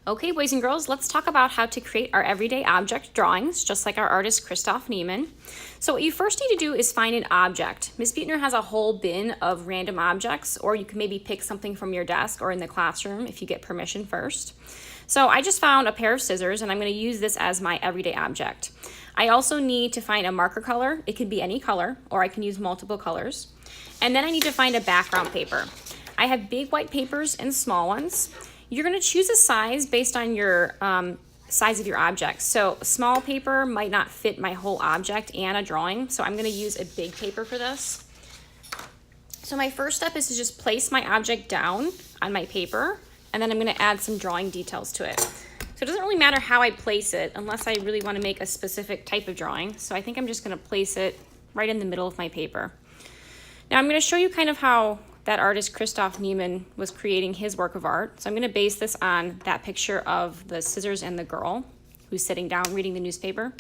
Okay, boys and girls, let's talk about how to create our everyday object drawings, just like our artist Christoph Niemann. So what you first need to do is find an object. Ms. Buettner has a whole bin of random objects, or you can maybe pick something from your desk or in the classroom if you get permission first. So I just found a pair of scissors, and I'm going to use this as my everyday object. I also need to find a marker color. It could be any color, or I can use multiple colors. And then I need to find a background paper. I have big white papers and small ones. You're going to choose a size based on your size of your object. So small paper might not fit my whole object and a drawing, so I'm going to use a big paper for this. So my first step is to just place my object down on my paper, and then I'm going to add some drawing details to it. So it doesn't really matter how I place it unless I really want to make a specific type of drawing. So I think I'm just going to place it right in the middle of my paper. Now I'm going to show you kind of how that artist Christoph Niemann was creating his work of art. So I'm going to base this on that picture of the scissors and the girl who's sitting down reading the newspaper.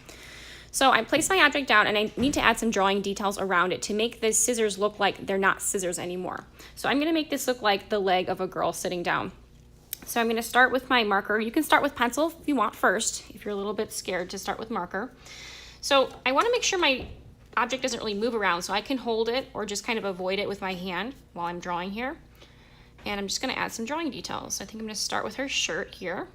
So I place my object down, and I need to add some drawing details around it to make the scissors look like they're not scissors anymore. So I'm going to make this look like the leg of a girl sitting down. So I'm going to start with my marker. You can start with pencil if you want first, if you're a little bit scared to start with marker. So I want to make sure my object doesn't really move around, so I can hold it or just kind of avoid it with my hand while I'm drawing here. And I'm just going to add some drawing details. I think I'm going to start with her shirt here.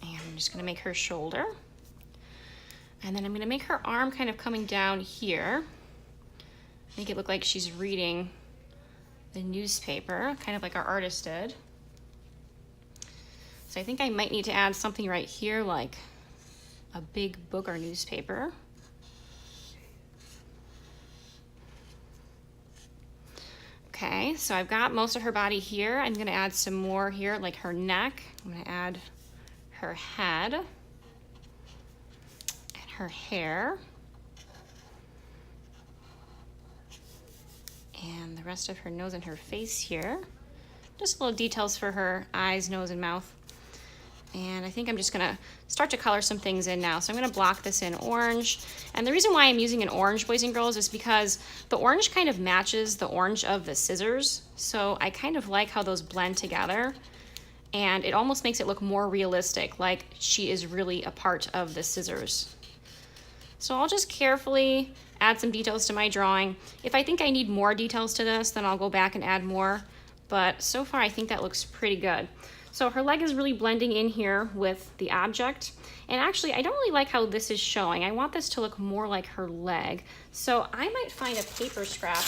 And I'm just going to make her shoulder. And then I'm going to make her arm kind of coming down here. Make it look like she's reading the newspaper, kind of like our artist did. So I think I might need to add something right here, like a big book or newspaper. Okay, so I've got most of her body here. I'm going to add some more here, like her neck. I'm going to add her head and her hair. And the rest of her nose and her face here. Just little details for her eyes, nose, and mouth. And I think I'm just gonna start to color some things in now. So I'm gonna block this in orange. And the reason why I'm using an orange, boys and girls, is because the orange kind of matches the orange of the scissors. So I kind of like how those blend together. And it almost makes it look more realistic, like she is really a part of the scissors. So I'll just carefully add some details to my drawing. If I think I need more details to this, then I'll go back and add more. But so far I think that looks pretty good. So her leg is really blending in here with the object. And actually, I don't really like how this is showing. I want this to look more like her leg. So I might find a paper scrap,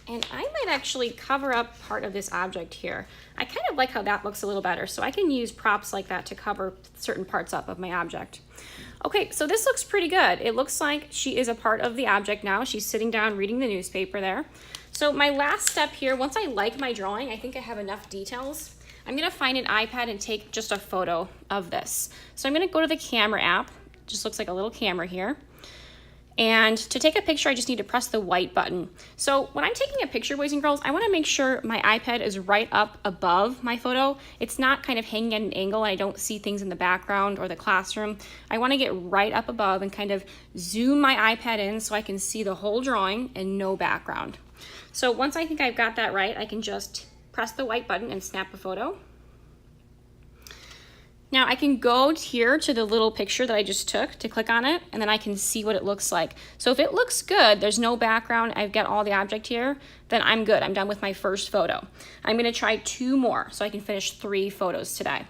and I might actually cover up part of this object here. I kind of like how that looks a little better. So I can use props like that to cover certain parts up of my object. Okay, so this looks pretty good. It looks like she is a part of the object now. She's sitting down reading the newspaper there. So my last step here, once I like my drawing, I think I have enough details, I'm gonna find an iPad and take just a photo of this. So I'm gonna go to the camera app, just looks like a little camera here. And to take a picture, I just need to press the white button. So when I'm taking a picture, boys and girls, I wanna make sure my iPad is right up above my photo. It's not kind of hanging at an angle and I don't see things in the background or the classroom. I wanna get right up above and kind of zoom my iPad in so I can see the whole drawing and no background. So once I think I've got that right, I can just press the white button and snap a photo. Now I can go here to the little picture that I just took to click on it, and then I can see what it looks like. So if it looks good, there's no background, I've got all the object here, then I'm good. I'm done with my first photo. I'm gonna try 2 more so I can finish 3 photos today.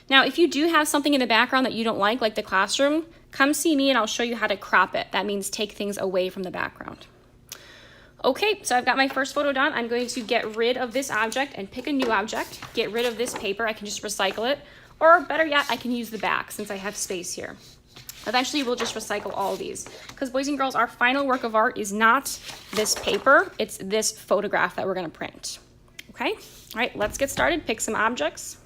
Now if you do have something in the background that you don't like the classroom, come see me and I'll show you how to crop it. That means take things away from the background. Okay, so I've got my first photo done. I'm going to get rid of this object and pick a new object. Get rid of this paper, I can just recycle it. Or better yet, I can use the back since I have space here. Eventually we'll just recycle all these. Because boys and girls, our final work of art is not this paper, it's this photograph that we're gonna print. Okay, all right, let's get started, pick some objects.